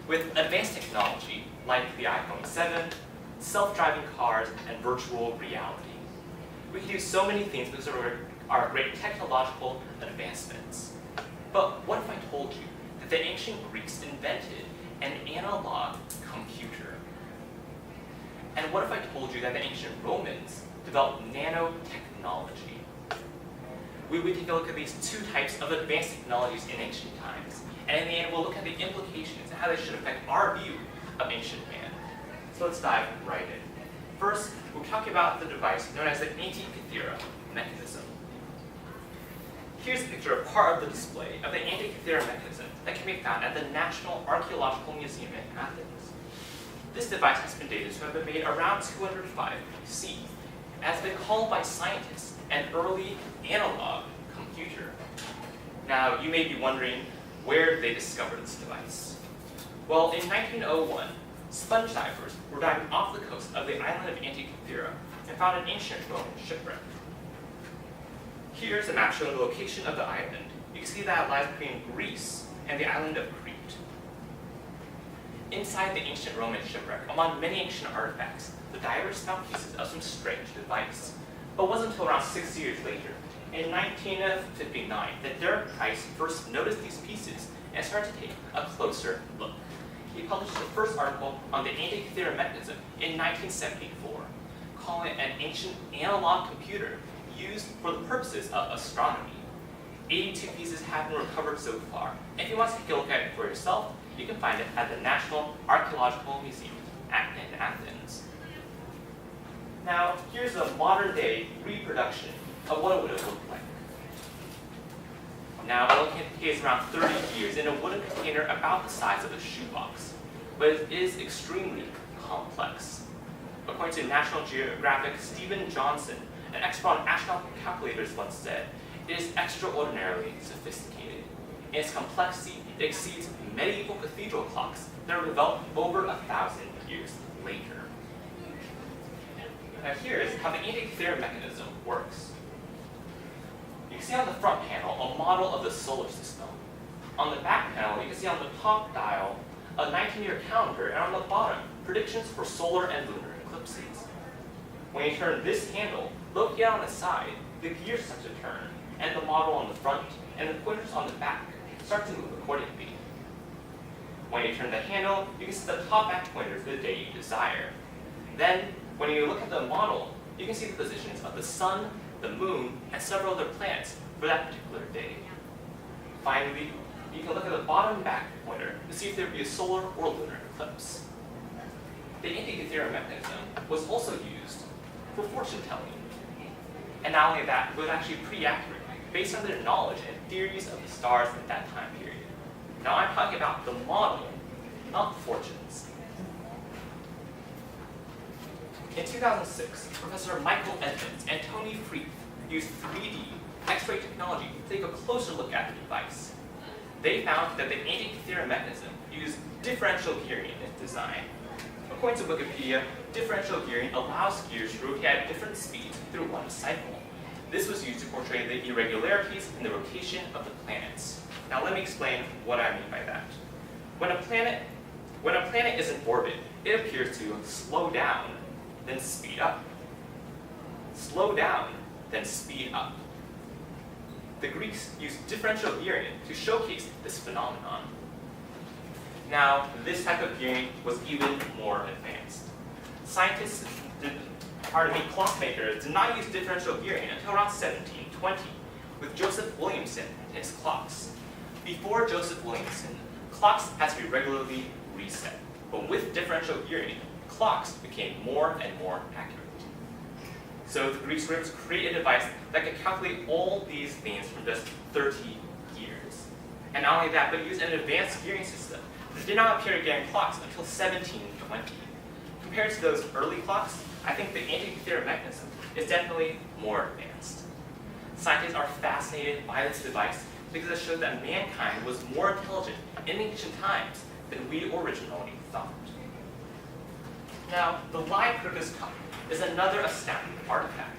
With advanced technology like the iPhone 7, self-driving cars, and virtual reality, we can do so many things because of our great technological advancements. But what if I told you that the ancient Greeks invented an analog computer? And what if I told you that the ancient Romans developed nanotechnology? We would take a look at these two types of advanced technologies in ancient times. And in the end, we'll look at the implications and how they should affect our view of ancient man. So let's dive right in. First, we'll talk about the device known as the Antikythera mechanism. Here's a picture of part of the display of the Antikythera mechanism that can be found at the National Archaeological Museum in Athens. This device has been dated to have been made around 205 BC, and has been called by scientists an early analog computer. Now, you may be wondering, where they discovered this device? Well, in 1901, sponge divers were diving off the coast of the island of Antikythera and found an ancient Roman shipwreck. Here's a map showing the location of the island. You can see that it lies between Greece and the island of Crete. Inside the ancient Roman shipwreck, among many ancient artifacts, the divers found pieces of some strange device. But it wasn't until around 6 years later, in 1959, that Derek Price first noticed these pieces and started to take a closer look. He published the first article on the Antikythera mechanism in 1974, calling it an ancient analog computer used for the purposes of astronomy. 82 pieces have been recovered so far, and if you want to take a look at it for yourself, you can find it at the National Archaeological Museum in Athens. Now, here's a modern-day reproduction of what it would have looked like. Now, it contains around 30 years in a wooden container about the size of a shoebox, but it is extremely complex. According to National Geographic Stephen Johnson, an expert on astronomical calculators once said, it is extraordinarily sophisticated. In its complexity, it exceeds medieval cathedral clocks that were developed over 1,000 years later. Now here is how the Antikythera mechanism works. You can see on the front panel a model of the solar system. On the back panel, you can see on the top dial a 19-year calendar, and on the bottom, predictions for solar and lunar eclipses. When you turn this handle, located on the side, the gears start to turn, and the model on the front and the pointers on the back start to move accordingly. When you turn the handle, you can see the top back pointer for the day you desire. Then, when you look at the model, you can see the positions of the sun, the moon, and several other planets for that particular day. Finally, you can look at the bottom back pointer to see if there would be a solar or lunar eclipse. The Antikythera mechanism was also used for fortune telling. And not only that, it was actually pretty accurate, based on their knowledge and theories of the stars at that time period. Now I'm talking about the model, not the fortunes. In 2006, Professor Michael Edmonds and Tony Freeth used 3D X-ray technology to take a closer look at the device. They found that the Antikythera mechanism used differential gearing in its design. According to Wikipedia, differential gearing allows gears to rotate at different speeds through one cycle. This was used to portray the irregularities in the rotation of the planets. Now let me explain what I mean by that. When a planet is in orbit, it appears to slow down, then speed up. Slow down, then speed up. The Greeks used differential gearing to showcase this phenomenon. Now, this type of gearing was even more advanced. Clockmakers did not use differential gearing until around 1720, with Joseph Williamson and his clocks. Before Joseph Williamson, clocks had to be regularly reset, but with differential gearing, clocks became more and more accurate. So the Greeks were able to create a device that could calculate all these things from just 30 years. And not only that, but it used an advanced gearing system that did not appear again in clocks until 1720. Compared to those early clocks, I think the Antikythera mechanism is definitely more advanced. Scientists are fascinated by this device because it showed that mankind was more intelligent in ancient times than we originally thought. Now, the Lycurgus cup is another astounding artifact.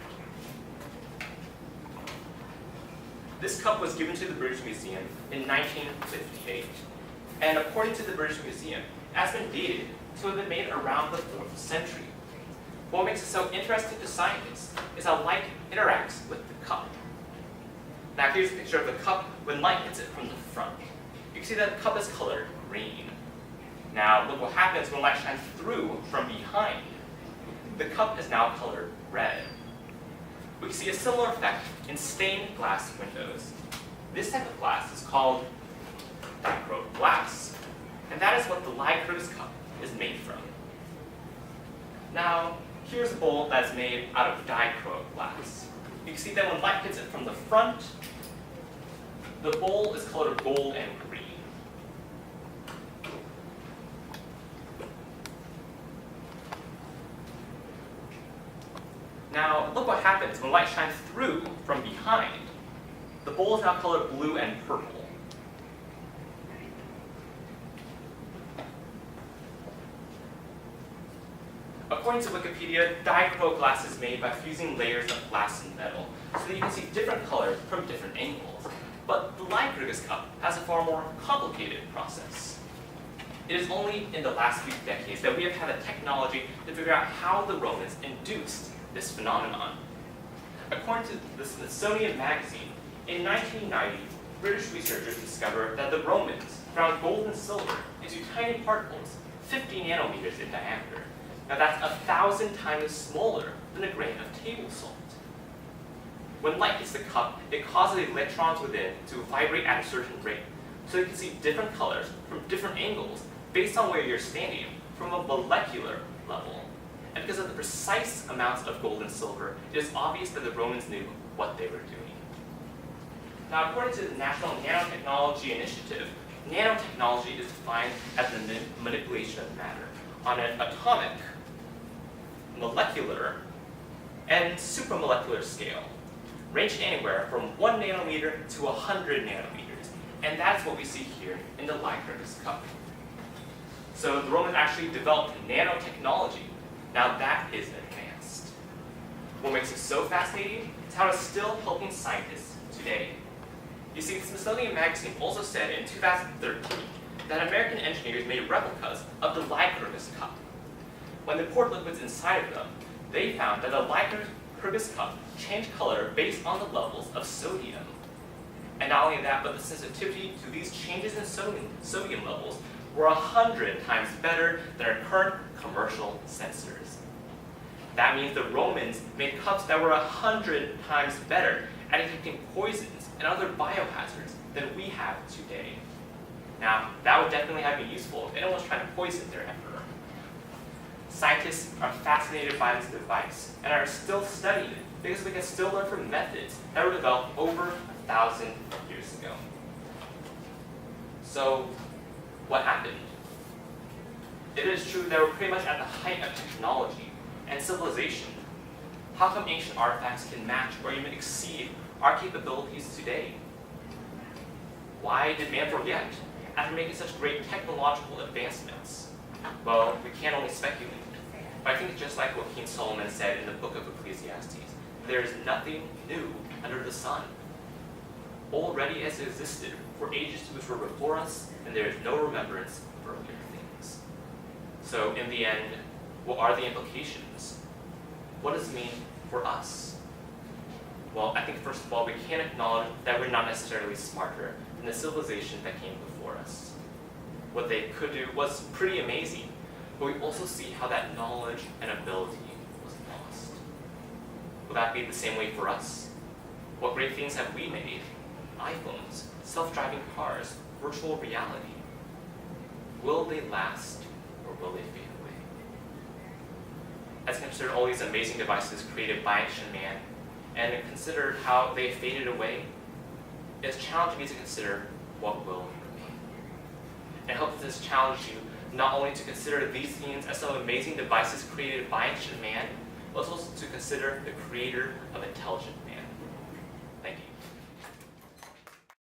This cup was given to the British Museum in 1958. And according to the British Museum, it has been dated to have been made around the 4th century. What makes it so interesting to scientists is how light interacts with the cup. Now here's a picture of the cup when light hits it from the front. You can see that the cup is colored green. Now look what happens when light shines through from behind. The cup is now colored red. We can see a similar effect in stained glass windows. This type of glass is called dichroic glass, and that is what the Lycurgus cup is made from. Now, here's a bowl that's made out of dichroic glass. You can see that when light hits it from the front, the bowl is colored gold and green. Now, look what happens when light shines through from behind. The bowl is now colored blue and purple. According to Wikipedia, dichroic glass is made by fusing layers of glass and metal, so that you can see different colors from different angles. But the Lycurgus cup has a far more complicated process. It is only in the last few decades that we have had the technology to figure out how the Romans induced this phenomenon. According to the Smithsonian magazine, in 1990, British researchers discovered that the Romans found gold and silver into tiny particles 50 nanometers in diameter. Now that's 1,000 times smaller than a grain of table salt. When light hits the cup, it causes the electrons within to vibrate at a certain rate, so you can see different colors from different angles based on where you're standing from a molecular level. And because of the precise amounts of gold and silver, it is obvious that the Romans knew what they were doing. Now, according to the National Nanotechnology Initiative, nanotechnology is defined as the manipulation of matter on an atomic, molecular, and supramolecular scale, ranging anywhere from 1 nanometer to 100 nanometers. And that's what we see here in the Lycurgus cup. So the Romans actually developed nanotechnology. Now that is advanced. What makes it so fascinating is how it's still helping scientists today. You see, the Smithsonian magazine also said in 2013 that American engineers made replicas of the Lycurgus cup. When they poured liquids inside of them, they found that the Lycurgus cup changed color based on the levels of sodium. And not only that, but the sensitivity to these changes in sodium levels were 100 times better than our current commercial sensors. That means the Romans made cups that were 100 times better at detecting poisons and other biohazards than we have today. Now, that would definitely have been useful if anyone was trying to poison their emperor. Scientists are fascinated by this device and are still studying it because we can still learn from methods that were developed over 1,000 years ago. So, what happened? It is true that we're pretty much at the height of technology and civilization. How come ancient artifacts can match or even exceed our capabilities today? Why did man forget after making such great technological advancements? Well, we can only speculate. But I think it's just like what King Solomon said in the book of Ecclesiastes. There is nothing new under the sun. Already as it existed for ages which were before us, and there is no remembrance of earlier things. So in the end, what are the implications? What does it mean for us? Well, I think first of all, we can acknowledge that we're not necessarily smarter than the civilization that came before us. What they could do was pretty amazing, but we also see how that knowledge and ability was lost. Will that be the same way for us? What great things have we made? iPhones, self-driving cars, virtual reality. Will they last or will they fade away? As considered all these amazing devices created by ancient man and considered how they faded away, it's challenging me to consider what will remain. And I hope this challenge you not only to consider these things as some amazing devices created by ancient man, but also to consider the creator of intelligent